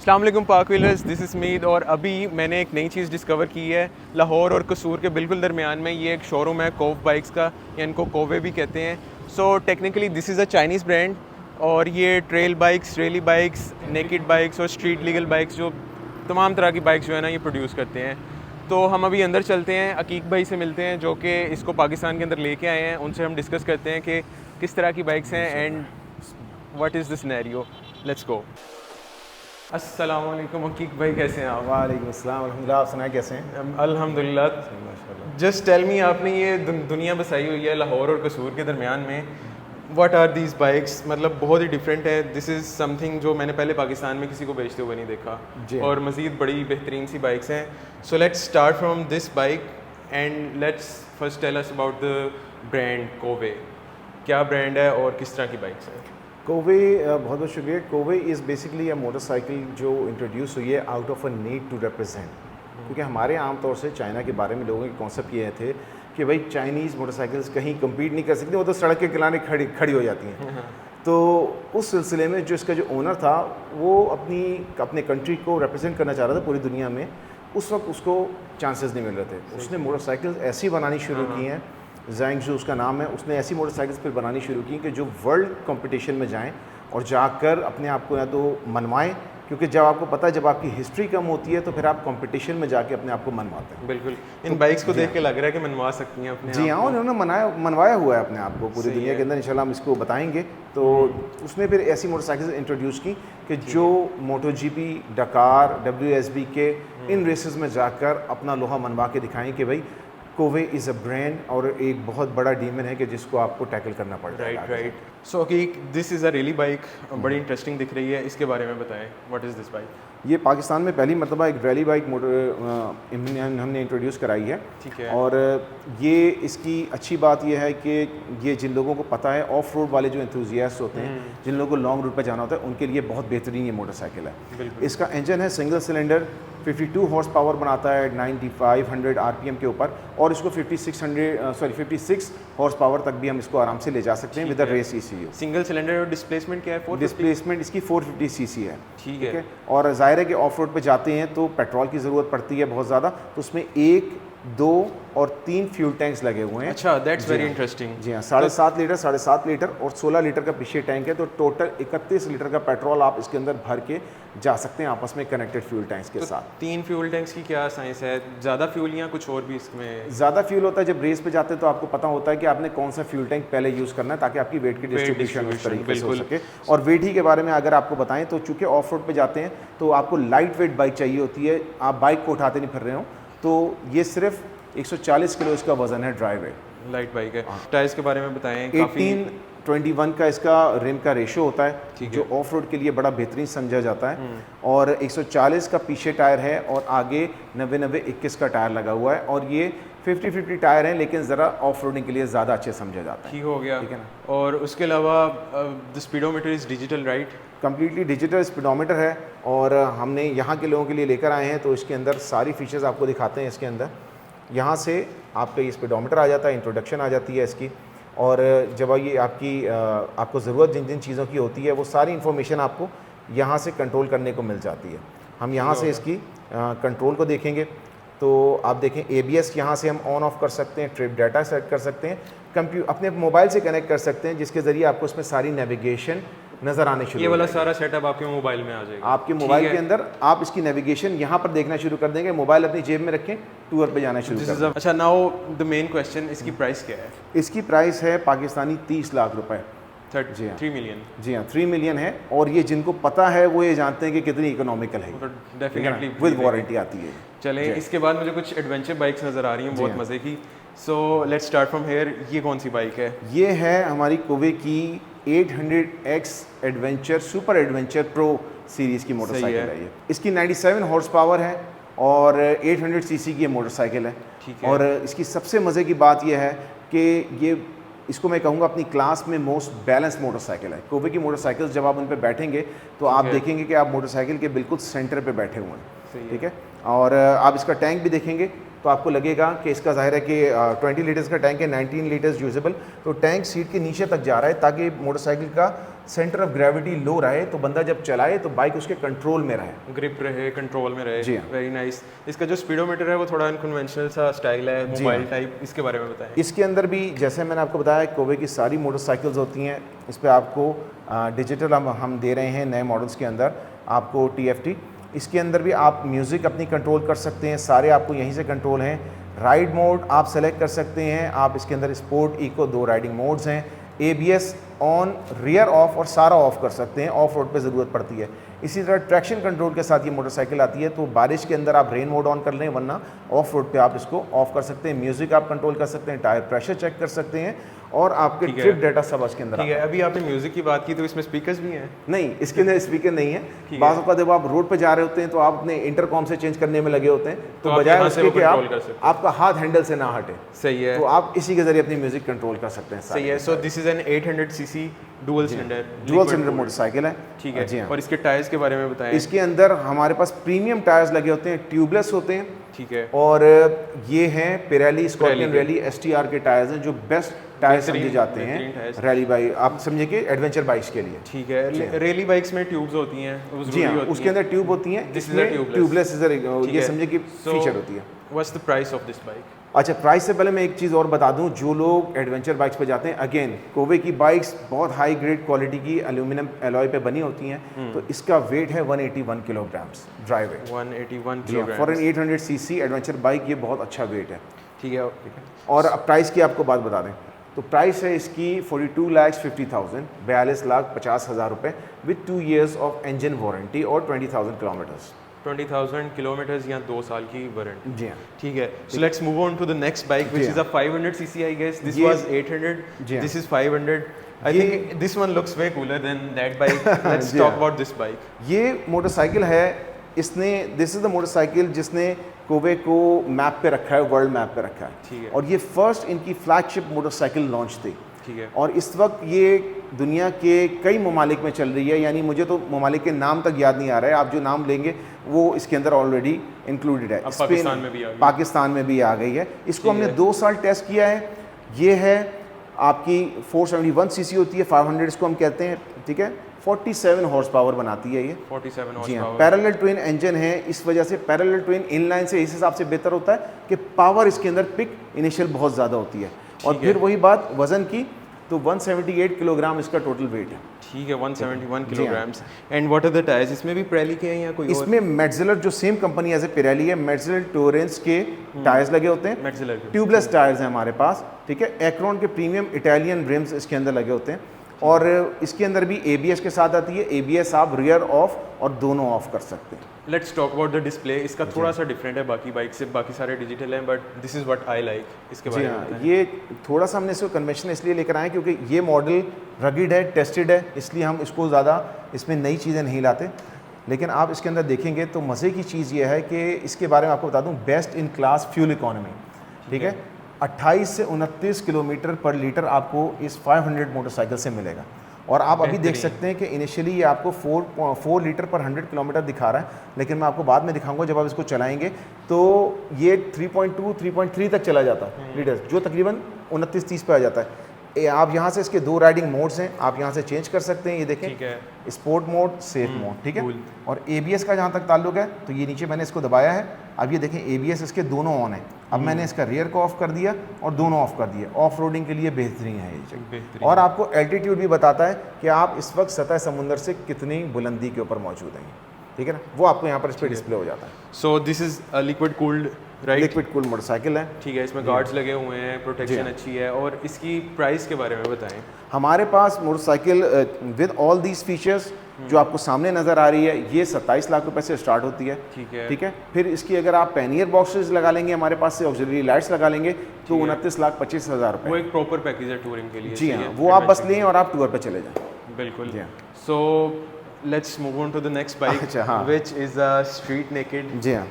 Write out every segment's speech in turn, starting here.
अस्सलाम वालेकुम पाक व्हीलर्स, दिस इज़ मीद। और अभी मैंने एक नई चीज़ डिस्कवर की है लाहौर और कसूर के बिल्कुल दरमियान में। ये एक शोरूम है कोव बाइक्स का, या इनको कोवे भी कहते हैं। So technically this is a Chinese brand, और ये trail bikes, rally bikes, naked bikes और स्ट्रीट लीगल बाइक्स, जो तमाम तरह की बाइक्स जो है ना, ये प्रोड्यूस करते हैं। तो हम अभी अंदर चलते हैं, अकीक भाई से मिलते हैं जो कि इसको पाकिस्तान के अंदर लेके आए हैं। उनसे हम डिस्कस करते हैं कि किस तरह की बाइक्स हैं and what is the scenario. Let's go. अस्सलाम वालेकुम अकीक भाई, कैसे हैं आप? वालेकुम अस्सलाम अल्हम्दुलिल्लाह। आप सुनाए कैसे हैं? अल्हम्दुलिल्लाह। माशाल्लाह। जस्ट टेल मी, आपने ये दुनिया बसाई हुई है लाहौर और कसूर के दरमियान में। What are these bikes? मतलब बहुत ही डिफरेंट है। दिस इज़ समथिंग जो मैंने पहले पाकिस्तान में किसी को बेचते हुए नहीं देखा, जी। और मज़ीद बड़ी बेहतरीन सी बाइक्स हैं। So let's start from this bike and let's first tell us about the brand Kove. क्या ब्रांड है और किस तरह की बाइक्स हैं? कोवे, बहुत बहुत शुक्रिया। Kove is basically a motorcycle जो इंट्रोड्यूस हुई है out of a need to represent. क्योंकि हमारे आम तौर से चाइना के बारे में लोगों के कॉन्सेप्ट ये थे कि भाई चाइनीज़ मोटरसाइकिल्स कहीं कम्पीट नहीं कर सकती, वो तो सड़क के किनारे खड़ी हो जाती हैं। तो उस सिलसिले में जो इसका जो ओनर था वो अपने कंट्री को रिप्रेजेंट करना चाह रहा था पूरी दुनिया में। उस वक्त उसको चांसेस नहीं मिल रहे थे। उसने मोटरसाइकिल्स ऐसी बनानी शुरू की हैं, ज़ैंगज़ू उसका नाम है। उसने ऐसी मोटरसाइकिल्स फिर बनानी शुरू की कि जो वर्ल्ड कंपटीशन में जाएं और जाकर अपने आप को या तो मनवाएं, क्योंकि जब आपको पता है जब आपकी हिस्ट्री कम होती है तो फिर आप कंपटीशन में जाके अपने आप को मनवाते हैं। बिल्कुल, इन बाइक्स को देख के लग रहा है कि मनवा सकती हैं अपने जी आप हाँ, को। उन्होंने मनवाया हुआ है अपने आप को पूरी सही दुनिया है। के अंदर। इंशाल्लाह हम इसको बताएंगे। तो उसने फिर ऐसी मोटरसाइकिल्स इंट्रोड्यूस की कि जो मोटो जीपी, डकार, WSB के इन रेसेस में जाकर अपना लोहा मनवा के दिखाएं कि भाई कोवे इज़ अ ब्रांड और एक बहुत बड़ा डीमन है कि जिसको आपको टैकल करना पड़ता है। राइट। सो अकीक, this is a rally bike, बड़ी इंटरेस्टिंग दिख रही है। इसके बारे में बताएं, व्हाट इज़ दिस बाइक? ये पाकिस्तान में पहली मरतबा एक रैली बाइक हमने इंट्रोड्यूस कराई है। ठीक है। और ये इसकी अच्छी बात यह है कि ये जिन लोगों को पता है, ऑफ रोड वाले जो एंथुजियास्ट होते हैं, जिन लोगों को लॉन्ग रूट पर जाना होता है, उनके लिए बहुत बेहतरीन ये मोटरसाइकिल है। बिल्कुल। इसका इंजन है सिंगल सिलेंडर, 52 हॉर्स पावर बनाता है 9500 RPM के ऊपर, और इसको 56 हॉर्स पावर तक भी हम इसको आराम से ले जा सकते हैं with the race ECU। Single cylinder और डिस्प्लेसमेंट क्या है? 450? डिस्प्लेसमेंट इसकी 450 cc है। ठीक है। और जाहिर है कि ऑफ रोड पे जाते हैं तो पेट्रोल की ज़रूरत पड़ती है बहुत ज़्यादा, तो उसमें 1, 2 और 3 फ्यूल टैंक्स लगे हुए हैं। अच्छा, दैट्स वेरी इंटरेस्टिंग। जी हाँ, 7.5 लीटर और 16 लीटर का पीछे टैंक है, तो टोटल 31 लीटर का पेट्रोल आप इसके अंदर भर के जा सकते हैं आपस में कनेक्टेड फ्यूल टैंक्स के साथ। 3 फ्यूल टैंक्स की क्या साइंस है? ज़्यादा फ्यूल या कुछ और भी इसमें? ज़्यादा फ्यूल होता है जब रेस पे जाते हैं, तो आपको पता होता है कि आपने कौन सा फ्यूल टैंक पहले यूज़ करना है ताकि आपकी वेट की डिस्ट्रीब्यूशन उस तरीके से हो सके। और वेट ही के बारे में अगर आपको बताएं तो चूँकि ऑफ रोड पे जाते हैं तो आपको लाइट वेट बाइक चाहिए होती है, आप बाइक को उठाते नहीं फिर रहे हो, तो ये सिर्फ 140 किलो इसका वजन है ड्राई वेट। लाइट बाइक है। टायर्स के बारे में बताएं। 18:21 का इसका रिम का रेशो होता है, जो ऑफ रोड के लिए बड़ा बेहतरीन समझा जाता है। और 140 का पीछे टायर है और आगे 90-90-21 का टायर लगा हुआ है, और ये 50-50 टायर हैं, लेकिन ज़रा ऑफ रोडिंग के लिए ज़्यादा अच्छे समझा जाता है। ठीक हो गया। ठीक है ना। और उसके अलावा the speedometer is digital, right? Completely digital speedometer है, और हमने यहाँ के लोगों के लिए लेकर आए हैं, तो इसके अंदर सारी फीचर्स आपको दिखाते हैं। इसके अंदर यहाँ से आपका ये स्पीडोमीटर आ जाता है, इंट्रोडक्शन आ जाती है इसकी, और जब ये आपको ज़रूरत जिन जिन चीज़ों की होती है वो सारी इन्फॉर्मेशन आपको यहाँ से कंट्रोल करने को मिल जाती है। हम यहाँ से इसकी कंट्रोल को देखेंगे तो आप देखें ABS यहाँ से हम ऑन ऑफ कर सकते हैं, ट्रिप डाटा सेट कर सकते हैं, अपने मोबाइल से कनेक्ट कर सकते हैं, जिसके ज़रिए आपको इसमें सारी नेविगेशन नज़र आने शुरू। ये वाला सारा सेटअप आपके मोबाइल में आ जाएगा। आपके मोबाइल के अंदर आप इसकी नेविगेशन यहाँ पर देखना शुरू कर देंगे। मोबाइल अपनी जेब में रखें, टूर पे जाना शुरू कर दें। अच्छा, नाउ द मेन क्वेश्चन, इसकी प्राइस क्या है? इसकी प्राइस है पाकिस्तानी 30 लाख रुपए। 3 मिलियन। जी हाँ, 3 मिलियन है, और ये जिनको पता है वो ये जानते हैं कि कितनी इकोनॉमिकल है, डेफिनेटली विद वारंटी आती है। चलें, इसके बाद मुझे कुछ एडवेंचर बाइक्स नज़र आ रही हैं बहुत मज़े की। सो लेट्स स्टार्ट फ्रॉम हेयर। ये कौन सी बाइक है? ये है हमारी कोवे की 800X adventure, super adventure pro series की मोटरसाइकिल है। ये इसकी 97 हॉर्स पावर है और 800 सीसी की ये मोटरसाइकिल है। और इसकी सबसे मज़े की बात यह है कि ये, इसको मैं कहूँगा अपनी क्लास में मोस्ट बैलेंस मोटरसाइकिल है। कोवे की मोटरसाइकिल जब आप उन पर बैठेंगे तो आप देखेंगे कि आप मोटरसाइकिल के बिल्कुल सेंटर पे बैठे हुए हैं। ठीक है। और आप इसका टैंक भी देखेंगे तो आपको लगेगा कि इसका ज़ाहिर है कि 20 लीटर्स का टैंक है, 19 लीटर्स यूजेबल, तो टैंक सीट के नीचे तक जा रहा है ताकि मोटरसाइकिल का सेंटर ऑफ ग्रेविटी लो रहे, तो बंदा जब चलाए तो बाइक उसके कंट्रोल में रहे, ग्रिप रहे, कंट्रोल में रहे। जी हाँ। Very nice. इसका जो स्पीडोमीटर है वो थोड़ा अनकन्वेंशनल सा स्टाइल है, मोबाइल टाइप, इसके बारे में बताएं। इसके अंदर भी जैसे मैंने आपको बताया कोवे की सारी मोटरसाइकिल्स होती हैं, इस पर आपको डिजिटल हम दे रहे हैं नए मॉडल्स के अंदर आपको TFT। इसके अंदर भी आप म्यूज़िक अपनी कंट्रोल कर सकते हैं, सारे आपको यहीं से कंट्रोल हैं। राइड मोड आप सेलेक्ट कर सकते हैं, आप इसके अंदर स्पोर्ट, इको 2 राइडिंग मोड्स हैं। ABS ऑन, रियर ऑफ और सारा ऑफ कर सकते हैं, ऑफ रोड पे ज़रूरत पड़ती है। इसी तरह ट्रैक्शन कंट्रोल के साथ ये मोटरसाइकिल आती है, तो बारिश के अंदर आप रेन मोड ऑन कर लें, वरना ऑफ रोड पे आप इसको ऑफ कर सकते हैं। म्यूज़िक आप कंट्रोल कर सकते हैं, टायर प्रेशर चेक कर सकते हैं और आपके ट्रिप डाटा सब इसके अंदर। ठीक है, अभी आपने म्यूजिक की बात की तो इसमें स्पीकर्स भी हैं? नहीं, इसके अंदर स्पीकर नहीं है। बाज़ औक़ात जब आप रोड पे जा रहे होते हैं तो आप अपने इंटरकॉम से चेंज करने में लगे होते हैं, तो बजाय उसके कि आपका हाथ हैंडल से ना हटे, सही है, तो आप इसी के जरिए अपनी म्यूजिक कंट्रोल कर सकते हैं। सही है। So this is an 800cc dual cylinder motorcycle है। ठीक है जी हाँ। और इसके टायर्स के बारे में बताएं। इसके अंदर हमारे पास प्रीमियम टायर्स लगे होते हैं, ट्यूबलेस होते हैं। ठीक है। और ये हैं पिरेली स्कॉर्पियन रैली STR के टायर्स हैं, जो बेस्ट टायर समझे जाते हैं रैली बाइक, आप समझे कि एडवेंचर बाइक्स के लिए। ठीक है। रैली बाइक्स में ट्यूब्स होती हैं? जी हाँ, उसके अंदर ट्यूब होती हैं, इसमें ट्यूबलेस ये समझे कि फीचर होती है। What's the price of this bike? अच्छा, प्राइस से पहले मैं एक चीज़ और बता दूं, जो लोग एडवेंचर बाइक्स पे जाते हैं, अगेन कोवे की बाइक्स बहुत हाई ग्रेड क्वालिटी की एल्यूमिनियम एलॉय पे बनी होती हैं, तो इसका वेट है 181 kilograms dry weight. 181 kilogram for an 800cc adventure bike, ये बहुत अच्छा वेट है। ठीक है। और अब प्राइस की आपको बात बता दें, तो प्राइस है इसकी 42,50,000, 42,50,000 रुपये, with 2 years of engine warranty और 20,000 किलोमीटर्स। 20,000 किलोमीटर्स या 2 साल की वारंटी। जी हाँ। ठीक है। So let's move on to the next bike which is a 500cc I guess. This was 800, this is 500। I think this one looks way cooler than that bike. Let's talk about this bike. ये motorcycle है, इसने this is the motorcycle जिसने कोवे को map पे रखा है, world map पे रखा है। ठीक है। और ये फर्स्ट इनकी फ्लैगशिप मोटरसाइकिल लॉन्च थी। ठीक है। और इस वक्त ये दुनिया के कई ममालिक में चल रही है, यानी मुझे तो ममालिक के नाम तक याद नहीं आ रहा है, आप जो नाम लेंगे वो इसके अंदर ऑलरेडी इंक्लूडेड है। पाकिस्तान में भी आ गई, पाकिस्तान में भी आ गई है। इसको हमने 2 साल टेस्ट किया है। ये है आपकी 471cc होती है, 500 इसको हम कहते हैं। ठीक है, 47 हॉर्स पावर बनाती है ये। 47 हॉर्स जी हाँ, पावर। पैरेलल ट्विन इंजन है, इस वजह से पैरेलल ट्विन इनलाइन से इस हिसाब से बेहतर होता है कि पावर इसके अंदर पिक इनिशियल बहुत ज़्यादा होती है। और फिर वही बात वज़न की, तो 178 किलोग्राम इसका टोटल वेट है। ठीक है, 171 kilograms. And what are the tyres? इसमें भी पिरेली के हैं या कोई और? इसमें मेटजिलर, जो same company as a Pirelli है, मेटजिलर टोरेंस के टायर्स लगे होते हैं। मेटजिलर ट्यूबलेस टायर्स हैं हमारे पास। ठीक है, एक्रोन के प्रीमियम इटालियन रिम्स इसके अंदर लगे होते हैं। और इसके अंदर भी ABS के साथ आती है। ABS आप रियर ऑफ और दोनों ऑफ कर सकते हैं। Let's talk about the display. इसका थोड़ा सा डिफरेंट है बाकी बाइक से, बाकी सारे डिजिटल हैं, but this is what I like. इसके बारे में बताएं। ये थोड़ा सा हमने इसको कन्वेंशन इसलिए लेकर आए क्योंकि ये मॉडल रगिड है, टेस्टेड है, इसलिए हम इसको ज़्यादा इसमें नई चीज़ें नहीं लाते। लेकिन आप इसके अंदर देखेंगे तो मज़े की चीज़ ये है कि इसके बारे में आपको बता दूँ, best in class fuel economy. ठीक है, 28 से 29 किलोमीटर पर लीटर आपको इस 500 मोटरसाइकिल से मिलेगा। और आप अभी देख सकते हैं कि इनिशियली ये आपको 4 लीटर पर 100 किलोमीटर दिखा रहा है, लेकिन मैं आपको बाद में दिखाऊंगा जब आप इसको चलाएंगे तो ये 3.2 3.3 तक चला जाता है लीटर, जो तकरीबन 29-30 पे आ जाता है। आप यहाँ से इसके 2 राइडिंग मोड्स हैं, आप यहाँ से चेंज कर सकते हैं। ये देखें, ठीक है, स्पोर्ट मोड, सेफ मोड। ठीक है। और ABS का जहाँ तक ताल्लुक है, तो ये नीचे मैंने इसको दबाया है, अब ये देखें ABS इसके दोनों ऑन है। अब मैंने इसका रियर को ऑफ कर दिया और दोनों ऑफ कर दिए। ऑफ रोडिंग के लिए बेहतरीन है ये जगह। और आपको एल्टीट्यूड भी बताता है कि आप इस वक्त सतह समुंदर से कितनी बुलंदी के ऊपर मौजूद हैं। ठीक है ना, वो आपको यहाँ पर इस पर डिस्प्ले हो जाता है। So this is liquid cooled, right? Liquid cooled motorcycle है। ठीक है, इसमें गार्ड्स लगे हुए हैं, प्रोटेक्शन अच्छी है। और इसकी प्राइस के बारे में बताएं। हमारे पास motorcycle with all these features जो आपको सामने नज़र आ रही है, ये 27 लाख रुपए से स्टार्ट होती है। ठीक है। ठीक है, फिर इसकी अगर आप पैनियर बॉक्सेस लगा लेंगे, हमारे पास से ऑक्सिलरी लाइट्स लगा लेंगे, तो 29,25,000 रुपये। वो एक प्रॉपर पैकेज है टूरिंग के लिए। जी हाँ, वो आप बस लें और आप टूर पे चले जाएं। बिल्कुल। जी हाँ। So let's move on to the next bike, अच्छा, हाँ। Which is a street naked. जी हाँ,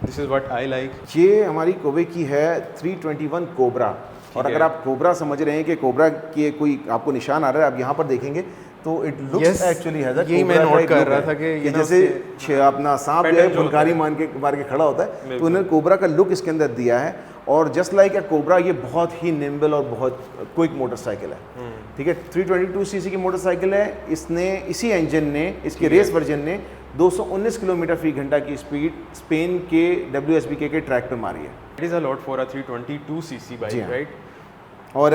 this is what I like. ये हमारी कोवे की है 321 कोबरा। और अगर आप कोबरा समझ रहे हैं कि कोबरा के कोई आपको निशान आ रहा है, आप यहाँ पर देखेंगे तो इट लुक्स एक्चुअली हैज़ यही मैं नोट कर रहा था कि जैसे अपना सांप जो है फुलकारी मार के खड़ा होता है, तो उन्होंने कोबरा का लुक इसके अंदर दिया है। और जस्ट लाइक ए कोबरा ये बहुत ही निम्बल और बहुत क्विक मोटरसाइकिल है, ठीक है। 322 सीसी की मोटरसाइकिल है। इसने इसी इंजन ने, इसके रेस वर्जन ने 219 किलोमीटर फी घंटा की स्पीड स्पेन के WSBK के ट्रैक पे मारी है। It is a lot for a 322 CC bike, right. और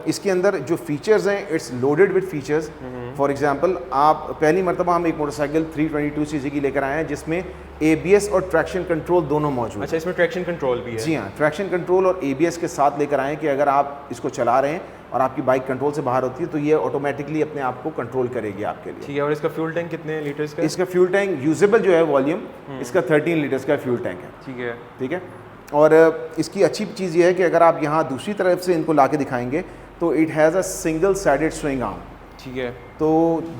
इसके अंदर जो फीचर्स हैं, it's loaded with features. For example, आप पहली मरतबा हम एक मोटरसाइकिल 322 सीसी की लेकर आए हैं जिसमें ABS और ट्रैक्शन कंट्रोल दोनों मौजूद हैं। अच्छा, इसमें ट्रैक्शन कंट्रोल भी है? जी हाँ, ट्रैक्शन कंट्रोल और ABS के साथ लेकर आए हैं कि अगर आप इसको चला रहे हैं और आपकी बाइक कंट्रोल से बाहर होती है तो ये ऑटोमेटिकली अपने आप को कंट्रोल करेगी आपके लिए। ठीक है। और इसका फ्यूल टैंक कितने लीटर्स का है? इसका फ्यूल टैंक यूजेबल जो है वॉल्यूम इसका 13 लीटर्स का फ्यूल टैंक है। ठीक है, ठीक है। और इसकी अच्छी चीज़ ये है कि अगर आप यहाँ दूसरी तरफ से इनको ला के दिखाएंगे तो it has a single sided swing arm. ठीक है। तो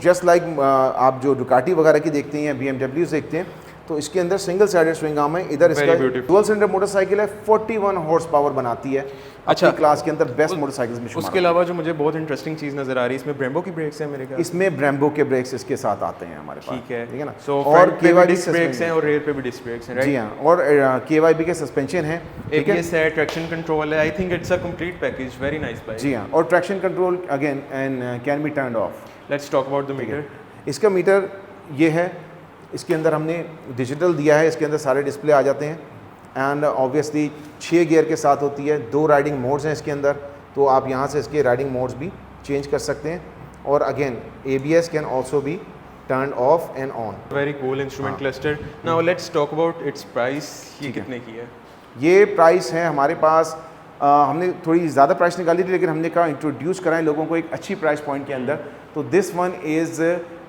जस्ट लाइक आप जो डुकाटी वगैरह की देखते हैं या BMW देखते हैं, तो इसके अंदर सिंगल साइडेड स्विंग आर्म है। इधर इसका डुअल सिलेंडर मोटरसाइकिल है, 41 हॉर्स पावर बनाती है। अच्छा, क्लास के अंदर बेस्ट मोटरसाइकिल्स में शुमार। उसके अलावा जो मुझे बहुत इंटरेस्टिंग चीज़ नजर आ रही है, इसमें ब्रेम्बो की ब्रेक्स हैं मेरे ख्याल। इसमें ब्रेम्बो के ब्रेक्स इसके साथ आते हैं हमारे पास। ठीक है ना। सो और KYB डिस्क ब्रेक्स हैं और रेयर पे भी डिस्क ब्रेक्स हैं, राइट? जी हाँ, और KYB के सस्पेंशन है, ABS है, ट्रैक्शन कंट्रोल है। I think it's a complete package, very nice bike. जी हाँ, और traction control again and can be turned off. Let's talk about the meter. इसका मीटर ये है, इसके अंदर हमने डिजिटल दिया है, इसके अंदर सारे डिस्प्ले आ जाते हैं। एंड ऑब्वियसली 6 गियर के साथ होती है, 2 राइडिंग मोड्स हैं इसके अंदर, तो आप यहाँ से इसके राइडिंग मोड्स भी चेंज कर सकते हैं। और again ABS can also be turn off and on. Very cool instrument cluster. Now let's talk about it's price. ये कितने की है? ये प्राइस है हमारे पास, हमने थोड़ी ज़्यादा प्राइस निकाली थी, लेकिन हमने कहा इंट्रोड्यूस कराएं लोगों को एक अच्छी प्राइस पॉइंट के अंदर। तो this one is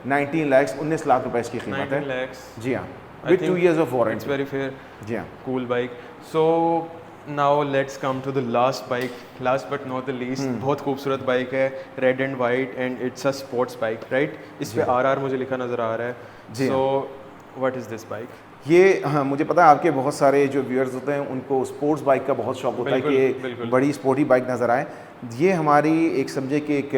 19 lakh, 19 lakh रुपए इसकी कीमत है। 19 lakhs। जी हाँ, with 2 years of warranty। It's very fair. जी हाँ, cool bike. So now let's come to the last bike, last but not the least. बहुत खूबसूरत बाइक है, red and white, and it's a sports bike, right? इस पे RR मुझे लिखा नज़र आ रहा है। So what is this bike? ये हाँ, मुझे पता है आपके बहुत सारे जो व्यूअर्स होते हैं उनको स्पोर्ट्स बाइक का बहुत शौक होता है कि बड़ी स्पोर्टी बाइक नज़र आए। ये हमारी एक समझे कि एक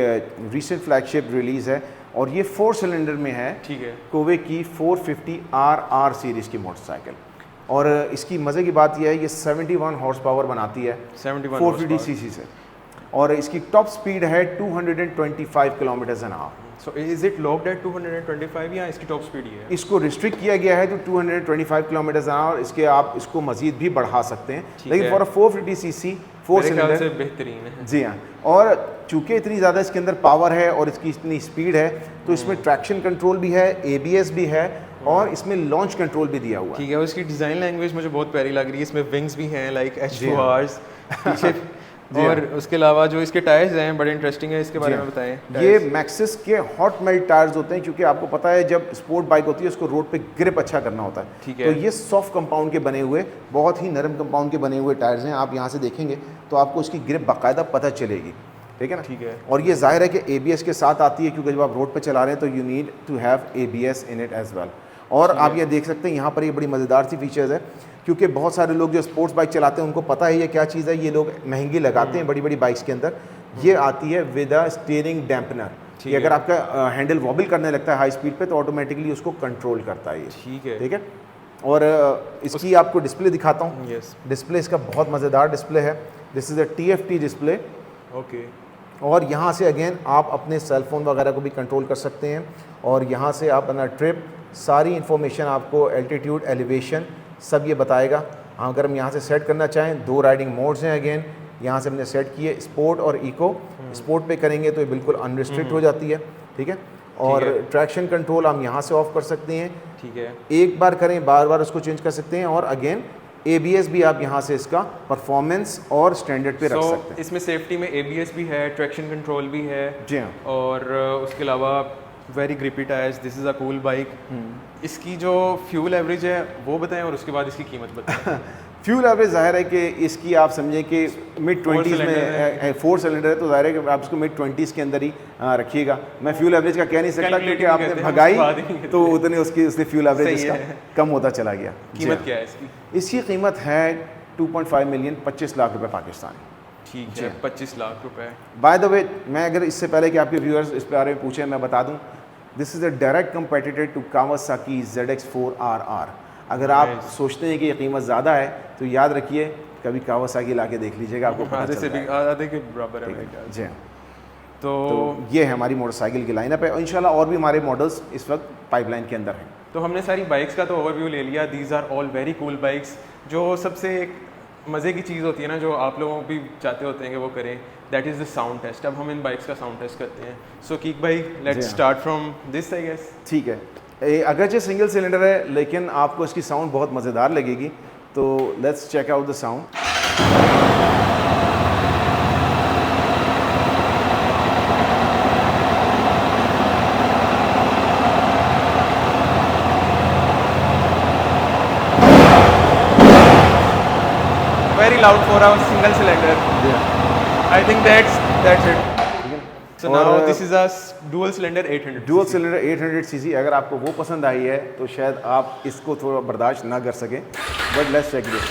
रिसेंट फ्लैगशिप रिलीज़ है और ये 4 सिलेंडर में है। ठीक है। कोवे की 450 RR सीरीज़ की मोटरसाइकिल। और इसकी मज़े की बात यह है, ये 71 हॉर्स पावर बनाती है 450 सीसी से, और इसकी टॉप स्पीड है 225 km/h। So is it locked at 225 या इसकी टॉप स्पीड ही है? इसको रिस्ट्रिक्ट किया गया है तो 225 km/h, इसके आप इसको मजीद भी बढ़ा सकते हैं, लेकिन फॉर 450 सीसी 4 सिलेंडर से बेहतरीन है। जी हाँ, और चूंकि इतनी ज़्यादा इसके अंदर पावर है और इसकी इतनी स्पीड है, तो इसमें ट्रैक्शन कंट्रोल भी है, ABS भी है, और इसमें लॉन्च कंट्रोल भी दिया हुआ है। ठीक है। उसकी डिज़ाइन लैंग्वेज मुझे बहुत प्यारी लग रही है। इसमें विंग्स भी हैं लाइक H2Rs पीछे। और उसके अलावा जो इसके टायर्स हैं बड़े इंटरेस्टिंग है, इसके बारे में बताएं। ये मैक्सिस के हॉट मेल्ट टायर्स होते हैं, क्योंकि आपको पता है जब स्पोर्ट बाइक होती है उसको रोड पे ग्रिप अच्छा करना होता है। ठीक है। तो ये सॉफ्ट कंपाउंड के बने हुए, बहुत ही नरम कंपाउंड के बने हुए टायर्स हैं। आप यहाँ से देखेंगे तो आपको इसकी ग्रिप बाकायदा पता चलेगी, ठीक है ना? ठीक है। और ये जाहिर है कि ABS के साथ आती है, क्योंकि जब आप रोड पे चला रहे हैं तो you need to have ABS in it as well. और आप ये देख सकते हैं यहाँ पर ये बड़ी मज़ेदार सी फीचर्स है, क्योंकि बहुत सारे लोग जो स्पोर्ट्स बाइक चलाते हैं उनको पता है ये क्या चीज़ है, ये लोग महंगी लगाते हैं बड़ी बड़ी बाइक्स के अंदर। ये आती है विद अ स्टीयरिंग डैम्पनर, कि अगर आपका हैंडल वॉबल करने लगता है हाई स्पीड पे तो ऑटोमेटिकली उसको कंट्रोल करता है ये। ठीक है। ठीक है। और इसकी आपको डिस्प्ले दिखाता हूँ। यस। डिस्प्ले इसका बहुत मज़ेदार डिस्प्ले है। This is a TFT display. Okay. और यहाँ से अगेन आप अपने सेल फ़ोन वगैरह को भी कंट्रोल कर सकते हैं, और यहाँ से आप अपना ट्रिप, सारी इन्फॉर्मेशन आपको, एल्टीट्यूड, एलिवेशन, सब ये बताएगा। अगर हम यहाँ से सेट करना चाहें, 2 राइडिंग मोड्स हैं अगेन, यहाँ से हमने सेट किए स्पोर्ट और इको। स्पोर्ट पे करेंगे तो ये बिल्कुल अनरिस्ट्रिक्ट हो जाती है, ठीक है। और ट्रैक्शन कंट्रोल हम यहाँ से ऑफ कर सकते हैं, ठीक है। एक बार करें, बार बार उसको चेंज कर सकते हैं। और अगेन ABS भी आप यहाँ से इसका परफॉर्मेंस और स्टैंडर्ड पे रख सकते हैं। इसमें सेफ्टी में ABS भी है, ट्रैक्शन कंट्रोल भी है। जी हाँ। और उसके अलावा very grippy tyres. This is a cool bike. इसकी जो फ्यूल एवरेज है वो बताएं, और उसके बाद इसकी कीमत बताएं। फ्यूल एवरेज ज़ाहिर है कि इसकी आप समझें कि mid-20s में 4 सिलेंडर है, तो ज़ाहिर है कि आप इसको mid-20s के अंदर ही रखिएगा। मैं फ्यूल एवरेज का कह नहीं सकता, क्योंकि आपने भगाई तो उतने उससे फ्यूल एवरेज इसका कम होता चला गया। कीमत क्या है इसकी? इसकी कीमत है 2.5 मिलियन, 25 लाख रुपए पाकिस्तानी। ठीक जी। है, 25 लाख रुपए। बाय द वे, मैं अगर इससे पहले कि आपके व्यूअर्स इस बारे में पूछें, मैं बता दूं, this is a direct competitor to Kawasaki ZX4RR। अगर आप Nice. सोचते हैं कि ये कीमत ज़्यादा है तो याद रखिए, कभी कावासाकी ला के देख लीजिएगा, आपको पता आधे चल से भी जाएगा। आधे के बराबर है मेरे ख्याल जी से। हाँ। तो तो ये है हमारी मोटरसाइकिल की लाइनअप है, और इंशाल्लाह और भी हमारे मॉडल्स इस वक्त पाइपलाइन के अंदर हैं। तो हमने सारी बाइक्स का तो ओवरव्यू ले लिया। These are all very cool bikes. जो सबसे एक मज़े की चीज़ होती है ना, जो आप लोगों भी चाहते होते हैं कि वो करें, that is the sound test. अब हम इन बाइक्स का साउंड टेस्ट करते हैं। सो कीक भाई, लेट्स हाँ। Start from this I guess. ठीक है, अगरचे सिंगल सिलेंडर है लेकिन आपको इसकी साउंड बहुत मज़ेदार लगेगी, तो let's check out the sound. Very loud for a single cylinder. I think that's it. So now और this is a dual cylinder 800. Dual cylinder 800 CC. अगर आपको वो पसंद आई है तो शायद आप इसको थोड़ा बर्दाश्त ना कर सकें, but let's check this.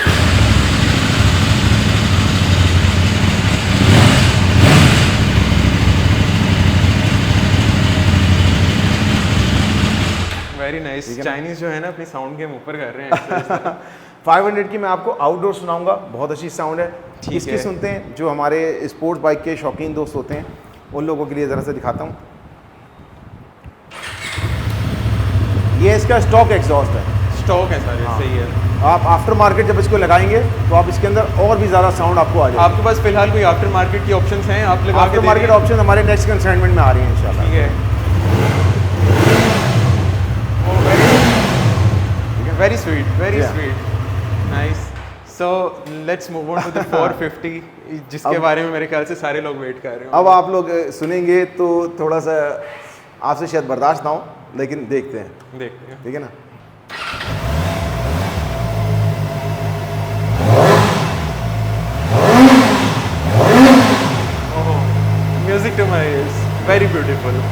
Very nice. Chinese जो है ना, अपनी साउंड के हम ऊपर कर रहे हैं। 500 की मैं आपको आउटडोर सुनाऊंगा, बहुत अच्छी साउंड है। ठीक किसकी है। सुनते हैं? जो हमारे स्पोर्ट्स बाइक के शौकीन दोस्त होते हैं, उन लोगों के लिए ज़रा सा दिखाता हूँ। ये इसका स्टॉक एग्जॉस्ट है। स्टॉक है सारे, हाँ। सही है। आप आफ्टर मार्केट जब इसको लगाएंगे तो आप इसके अंदर और भी ज़्यादा साउंड आपको आ जाएगा। आपके पास फिलहाल कोई आफ्टर मार्केट की ऑप्शंस हैं? आप लगा के आफ्टर दे मार्केट रहे हैं? ऑप्शन हमारे नेक्स्ट कंसाइनमेंट में आ रही है इंशाल्लाह। ठीक है। Very sweet, very Yeah. Sweet, nice. So let's move on to the 450, जिसके बारे में मेरे ख्याल से सारे लोग वेट कर रहे हैं। अब आप लोग सुनेंगे तो थोड़ा सा आपसे शायद बर्दाश्त ना हो, लेकिन देखते हैं, देखते हैं। ठीक है ना। Music to my ears, very beautiful.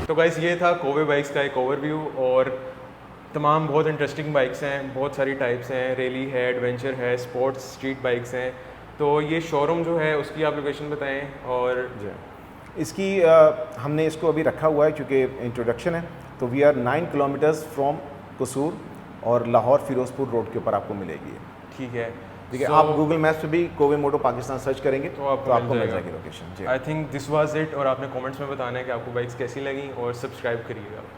तो गाइस, ये था कोवे बाइक्स का एक ओवरव्यू। और तमाम बहुत इंटरेस्टिंग बाइक्स हैं, बहुत सारी टाइप्स हैं। रैली है, एडवेंचर है, स्पोर्ट्स स्ट्रीट बाइक्स हैं। तो ये शोरूम जो है उसकी आप लोकेशन बताएं। और इसकी हमने इसको अभी रखा हुआ है क्योंकि इंट्रोडक्शन है, तो वी आर 9 किलोमीटर्स फ्रॉम कसूर, और लाहौर फिरोजपुर रोड के ऊपर आपको मिलेगी। ठीक है, ठीक है। So, आप गूगल मैप्स पे भी कोवे मोटो पाकिस्तान सर्च करेंगे तो आपको आपको मिल मिल जाएगा। जाएगी लोकेशन। जी I think this was it. और आपने कमेंट्स में बताना है कि आपको बाइक्स कैसी लगी, और सब्सक्राइब करिएगा।